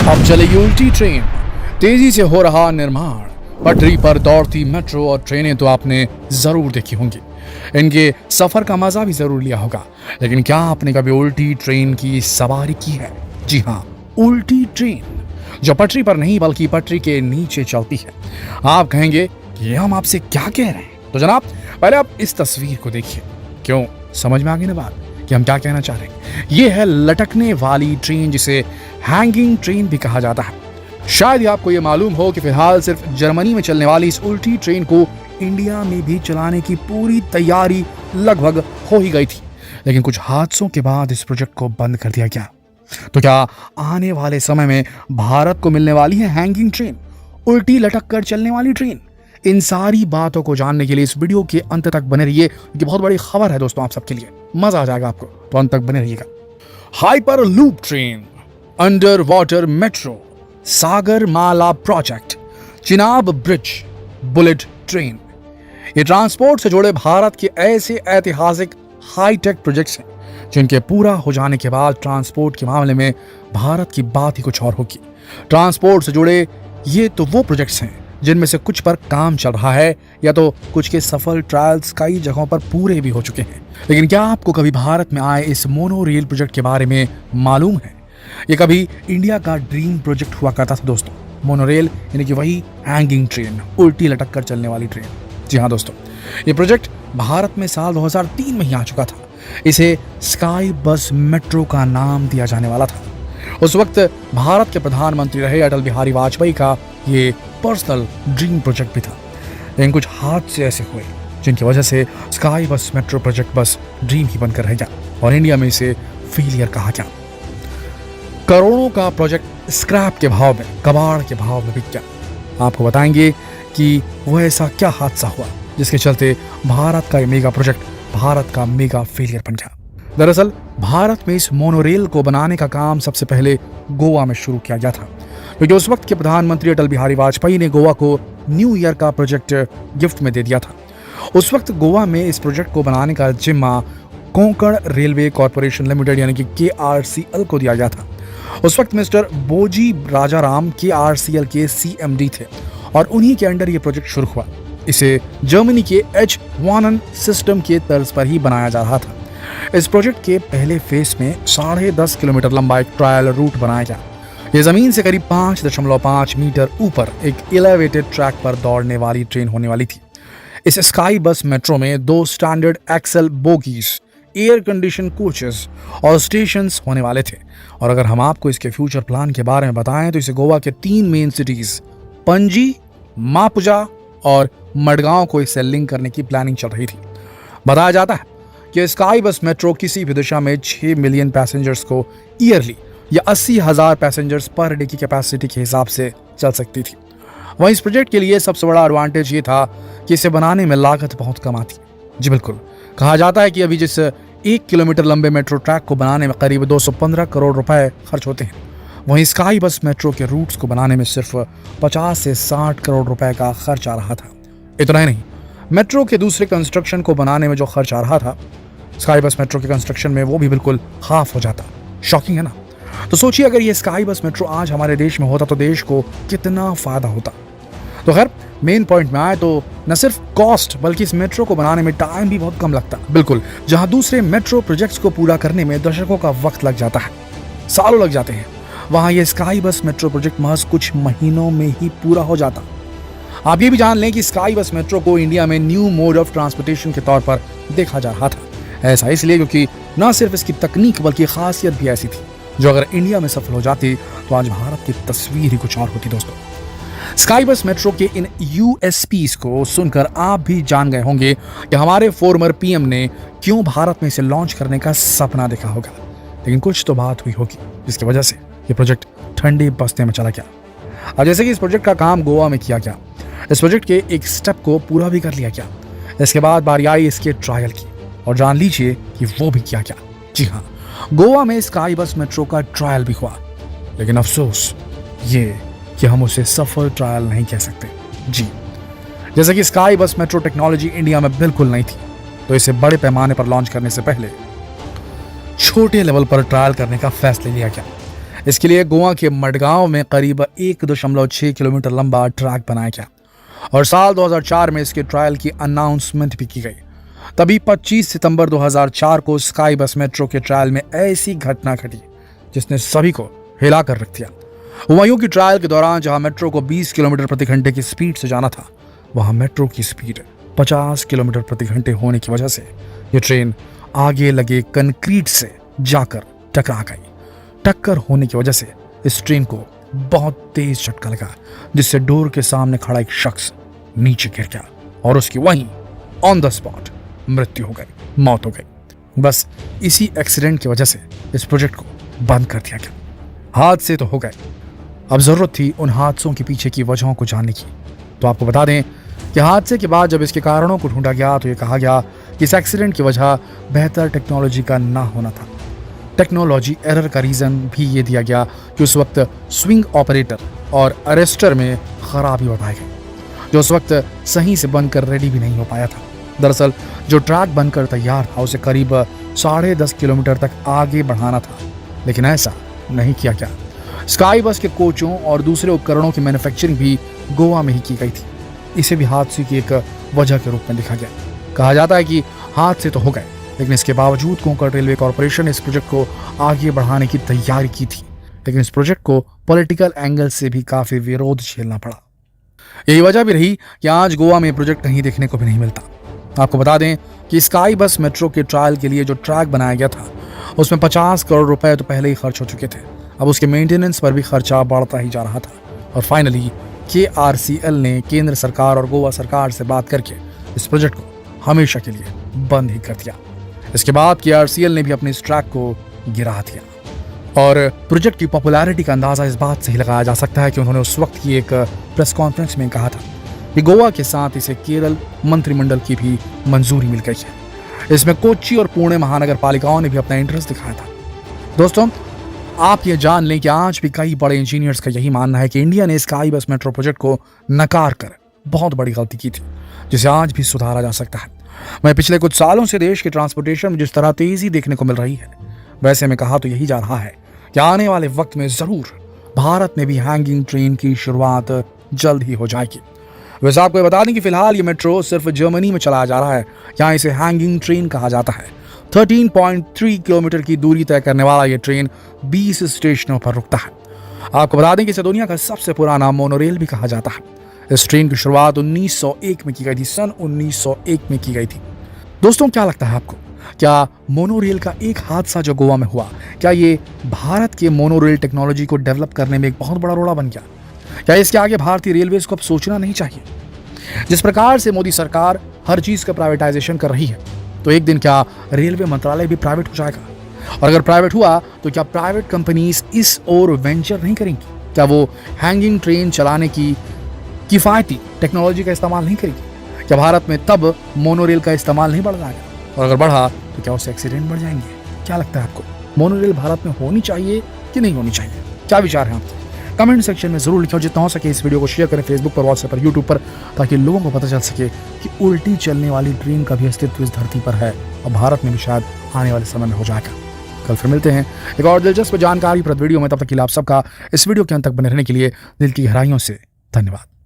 अब चलेगी उल्टी ट्रेन। तेजी से हो रहा निर्माण। पटरी पर दौड़ती मेट्रो और ट्रेनें तो आपने जरूर देखी होंगी। इनके सफर का मजा भी जरूर लिया होगा। लेकिन क्या आपने कभी उल्टी ट्रेन की सवारी की है? जी हाँ, उल्टी ट्रेन जो पटरी पर नहीं बल्कि पटरी के नीचे चलती है। आप कहेंगे कि हम आपसे क्या कह रहे हैं? तो जनाब, पहले आप इस तस्वीर को देखिए। क्यों, समझ में आ गई ना बात कि हम क्या कहना चाह रहे हैं? ये है लटकने वाली ट्रेन, जिसे हैंगिंग ट्रेन भी कहा जाता है। शायद ही आपको ये मालूम हो कि फिलहाल सिर्फ जर्मनी में चलने वाली इस उल्टी ट्रेन को इंडिया में भी चलाने की पूरी तैयारी लगभग हो ही गई थी। लेकिन कुछ हादसों के बाद इस प्रोजेक्ट को बंद कर दिया गया। तो क्या आने वाले समय में भारत को मिलने वाली है हैंगिंग ट्रेन, उल्टी लटक कर चलने वाली ट्रेन? इन सारी बातों को जानने के लिए इस वीडियो के अंत तक बने रहिए। ये बहुत बड़ी खबर है दोस्तों आप सबके लिए, मजा आ जाएगा आपको, तो अंत तक बने रहिएगा। Hyperloop train, underwater metro, Sagarmala project, Chenab bridge, bullet train, ये ट्रांसपोर्ट से जुड़े भारत के ऐसे ऐतिहासिक हाईटेक प्रोजेक्ट्स हैं जिनके पूरा हो जाने के बाद ट्रांसपोर्ट के मामले में भारत की बात ही कुछ और होगी। ट्रांसपोर्ट से जुड़े ये तो वो प्रोजेक्ट्स हैं जिनमें से कुछ पर काम चल रहा है, या तो कुछ के सफल ट्रायल्स कई जगहों पर पूरे भी हो चुके हैं। लेकिन क्या आपको कभी भारत में आए इस मोनो रेल प्रोजेक्ट के बारे में मालूम है? ये कभी इंडिया का ड्रीम प्रोजेक्ट हुआ करता था दोस्तों, मोनोरेल, यानी कि वही हैंगिंग ट्रेन, उल्टी लटक कर चलने वाली ट्रेन। जी हाँ दोस्तों, ये प्रोजेक्ट भारत में साल 2003 में ही आ चुका था। इसे स्काई बस मेट्रो का नाम दिया जाने वाला था। उस वक्त भारत के प्रधानमंत्री रहे अटल बिहारी वाजपेयी का ये पर्सनल ड्रीम प्रोजेक्ट भी था। लेकिन कुछ हादसे ऐसे हुए जिनकी वजह से स्काई बस मेट्रो प्रोजेक्ट बस ड्रीम ही बनकर रह गया और इंडिया में इसे फेलियर कहा गया। करोड़ों का प्रोजेक्ट स्क्रैप के भाव में, कबाड़ के भाव में बिक गया। आपको बताएंगे कि वो ऐसा क्या हादसा हुआ जिसके चलते भारत का ये मेगा प्रोजेक्ट भारत का मेगा फेलियर बन गया। दरअसल भारत में इस मोनोरेल को बनाने का काम सबसे पहले गोवा में शुरू किया गया था, क्योंकि उस वक्त के प्रधानमंत्री अटल बिहारी वाजपेयी ने गोवा को न्यू ईयर का प्रोजेक्ट गिफ्ट में दे दिया था। उस वक्त गोवा में इस प्रोजेक्ट को बनाने का जिम्मा कोंकण रेलवे कॉर्पोरेशन लिमिटेड यानी कि KRCL को दिया गया था। उस वक्त मिस्टर बोजी राजाराम KRCL के CMD थे और उन्हीं के अंडर ये प्रोजेक्ट शुरू हुआ। इसे जर्मनी के H1N सिस्टम के तर्ज पर ही बनाया जा रहा था। इस प्रोजेक्ट के पहले फेज में 10.5 किलोमीटर लंबा एक ट्रायल रूट बनाया गया। ये जमीन से करीब 5.5 मीटर ऊपर एक एलिवेटेड ट्रैक पर दौड़ने वाली ट्रेन होने वाली थी। इस स्काई बस मेट्रो में 2 standard axle bogies, air condition coaches और स्टेशंस होने वाले थे। और अगर हम आपको इसके फ्यूचर प्लान के बारे में बताएं तो इसे गोवा के 3 मेन सिटीज पणजी, मापुजा और मडगांव को इससे लिंक करने की प्लानिंग चल रही थी। बताया जाता है कि स्काई बस मेट्रो किसी भी दिशा में 6 मिलियन पैसेंजर्स को ईयरली या 80,000 पैसेंजर्स पर डे की कैपेसिटी के हिसाब से चल सकती थी। वहीं इस प्रोजेक्ट के लिए सबसे बड़ा एडवांटेज ये था कि इसे बनाने में लागत बहुत कम आती। जी बिल्कुल, कहा जाता है कि अभी जिस 1 किलोमीटर लंबे मेट्रो ट्रैक को बनाने में करीब 215 करोड़ रुपए खर्च होते हैं, वहीं स्काई बस मेट्रो के रूट्स को बनाने में सिर्फ 50 से 60 करोड़ रुपए का खर्च आ रहा था। इतना ही नहीं, मेट्रो के दूसरे कंस्ट्रक्शन को बनाने में जो खर्च आ रहा था स्काई बस मेट्रो के कंस्ट्रक्शन में, वो भी बिल्कुल हाफ हो जाता। शॉकिंग है ना? तो सोचिए अगर ये स्काई बस मेट्रो आज हमारे देश में होता तो देश को कितना फायदा होता। तो खैर, मेन पॉइंट में आए तो न सिर्फ कॉस्ट बल्कि इस मेट्रो को बनाने में टाइम भी बहुत कम लगता। बिल्कुल, जहां दूसरे मेट्रो प्रोजेक्ट्स को पूरा करने में दशकों का वक्त लग जाता है, सालों लग जाते हैं, वहां ये स्काई बस मेट्रो प्रोजेक्ट महज कुछ महीनों में ही पूरा हो जाता। आप ये भी जान लें कि स्काई बस मेट्रो को इंडिया में न्यू मोड ऑफ ट्रांसपोर्टेशन के तौर पर देखा जा रहा था। ऐसा इसलिए क्योंकि न सिर्फ इसकी तकनीक बल्कि खासियत भी ऐसी थी जो अगर इंडिया में सफल हो जाती तो आज भारत की तस्वीर ही कुछ और होती। दोस्तों, स्काई बस मेट्रो के इन USPs को सुनकर आप भी जान गए होंगे कि हमारे फॉर्मर PM ने क्यों भारत में इसे लॉन्च करने का सपना देखा होगा। लेकिन कुछ तो बात हुई होगी जिसकी वजह से ये प्रोजेक्ट ठंडे बस्ते में चला गया। अब जैसे कि इस प्रोजेक्ट का काम गोवा में किया गया, इस प्रोजेक्ट के एक स्टेप को पूरा भी कर लिया गया। इसके बाद बारी आई इसके ट्रायल की, और जान लीजिए कि वो भी किया गया। जी हाँ, गोवा में स्काई बस मेट्रो का ट्रायल भी हुआ। लेकिन अफसोस ये कि हम उसे सफल ट्रायल नहीं कह सकते। जी, जैसे कि स्काई बस मेट्रो टेक्नोलॉजी इंडिया में बिल्कुल नहीं थी, तो इसे बड़े पैमाने पर लॉन्च करने से पहले छोटे लेवल पर ट्रायल करने का फैसला लिया गया। इसके लिए गोवा के मडगांव में करीब 1.6 किलोमीटर लंबा ट्रैक बनाया गया और साल 2004 में इसके ट्रायल की अनाउंसमेंट भी की गई। तभी 25 सितंबर 2004 को स्काई बस मेट्रो के ट्रायल में ऐसी घटना घटी जिसने सभी को हिला कर रख दिया। हुआ यूं कि ट्रायल के दौरान जहां मेट्रो को 20 किलोमीटर प्रति घंटे की स्पीड से जाना था, वहां मेट्रो की स्पीड 50 किलोमीटर प्रति घंटे होने की वजह से ये ट्रेन आगे लगे कंक्रीट से जाकर टकरा गई। टक्कर होने की वजह से इस ट्रेन को बहुत तेज झटका लगा, जिससे डोर के सामने खड़ा एक शख्स नीचे गिर गया और उसकी वहीं ऑन द स्पॉट मृत्यु हो गई, मौत हो गई। बस इसी एक्सीडेंट की वजह से इस प्रोजेक्ट को बंद कर दिया गया। हादसे तो हो गए, अब जरूरत थी उन हादसों के पीछे की वजहों को जानने की। तो आपको बता दें कि हादसे के बाद जब इसके कारणों को ढूंढा गया तो ये कहा गया कि इस एक्सीडेंट की वजह बेहतर टेक्नोलॉजी का ना होना था। टेक्नोलॉजी एरर का रीजन भी ये दिया गया कि उस वक्त स्विंग ऑपरेटर और अरेस्टर में खराबी बताई गई, जो उस वक्त सही से बनकर रेडी भी नहीं हो पाया था। दरअसल जो ट्रैक बनकर तैयार था उसे करीब 10.5 किलोमीटर तक आगे बढ़ाना था, लेकिन ऐसा नहीं किया गया। स्काई बस के कोचों और दूसरे उपकरणों की मैन्युफैक्चरिंग भी गोवा में ही की गई थी। इसे भी हादसे की एक वजह के रूप में देखा गया। कहा जाता है कि हादसे तो हो गए, लेकिन इसके बावजूद कोंकण रेलवे कॉर्पोरेशन ने इस प्रोजेक्ट को आगे बढ़ाने की तैयारी की थी, लेकिन इस प्रोजेक्ट को पॉलिटिकल एंगल से भी काफी विरोध झेलना पड़ा। यही वजह भी रही कि आज गोवा में प्रोजेक्ट कहीं देखने को भी नहीं मिलता। आपको बता दें कि स्काई बस मेट्रो के ट्रायल के लिए जो ट्रैक बनाया गया था उसमें 50 करोड़ रुपए तो पहले ही खर्च हो चुके थे। अब उसके मेंटेनेंस पर भी खर्चा बढ़ता ही जा रहा था और फाइनली KRCL ने केंद्र सरकार और गोवा सरकार से बात करके इस प्रोजेक्ट को हमेशा के लिए बंद ही कर दिया। इसके बाद KRCL ने भी अपने इस ट्रैक को गिरा दिया और प्रोजेक्ट की पॉपुलैरिटी का अंदाजा इस बात से ही लगाया जा सकता है कि उन्होंने उस वक्त की एक प्रेस कॉन्फ्रेंस में कहा था कि गोवा के साथ इसे केरल मंत्रिमंडल की भी मंजूरी मिल गई है। इसमें कोच्चि और पुणे महानगर पालिकाओं ने भी अपना इंटरेस्ट दिखाया था। दोस्तों, आप ये जान लें कि आज भी कई बड़े इंजीनियर्स का यही मानना है कि इंडिया ने स्काई बस मेट्रो प्रोजेक्ट को नकार कर बहुत बड़ी गलती की थी, जिसे आज भी सुधारा जा सकता है। मैं पिछले कुछ सालों से देश के ट्रांसपोर्टेशन में जिस तरह तेजी देखने को मिल रही है, वैसे में कहा तो यही जा रहा है कि आने वाले वक्त में जरूर भारत में भी हैंगिंग ट्रेन की शुरुआत जल्द ही हो जाएगी। वैसे आपको बता दें कि फिलहाल ये मेट्रो सिर्फ जर्मनी में चलाया जा रहा है, यहाँ इसे हैंगिंग ट्रेन कहा जाता है। 13.3 किलोमीटर की दूरी तय करने वाला ये ट्रेन 20 स्टेशनों पर रुकता है। आपको बता दें कि इसे दुनिया का सबसे पुराना मोनोरेल भी कहा जाता है। इस ट्रेन की शुरुआत 1901 में की गई थी, सन 1901 में की गई थी। दोस्तों, क्या लगता है आपको, क्या मोनोरेल का एक हादसा जो गोवा में हुआ, क्या ये भारत के मोनोरेल टेक्नोलॉजी को डेवलप करने में एक बहुत बड़ा रोड़ा बन गया? क्या इसके आगे भारतीय रेलवेज को अब सोचना नहीं चाहिए? जिस प्रकार से मोदी सरकार हर चीज का प्राइवेटाइजेशन कर रही है, तो एक दिन क्या रेलवे मंत्रालय भी प्राइवेट हो जाएगा? और अगर प्राइवेट हुआ तो क्या प्राइवेट कंपनीज इस ओर वेंचर नहीं करेंगी? क्या वो हैंगिंग ट्रेन चलाने की किफायती टेक्नोलॉजी का इस्तेमाल नहीं करेगी? क्या भारत में तब मोनोरेल का इस्तेमाल नहीं बढ़ जाएगा? और अगर बढ़ा तो क्या उससे एक्सीडेंट बढ़ जाएंगे? क्या लगता है आपको, मोनोरेल भारत में होनी चाहिए कि नहीं होनी चाहिए? क्या विचार है आपके? कमेंट सेक्शन में जरूर लिखें। जितना हो सके इस वीडियो को शेयर करें फेसबुक पर, व्हाट्सएप पर, यूट्यूब पर, ताकि लोगों को पता चल सके कि उल्टी चलने वाली ट्रेन का भी अस्तित्व इस धरती पर है और भारत में भी शायद आने वाले समय में हो जाएगा। कल फिर मिलते हैं एक और दिलचस्प जानकारी प्रद वीडियो में। तब तक के लिए आप सबका इस वीडियो के अंत तक बने रहने के लिए दिल की गहराइयों से धन्यवाद।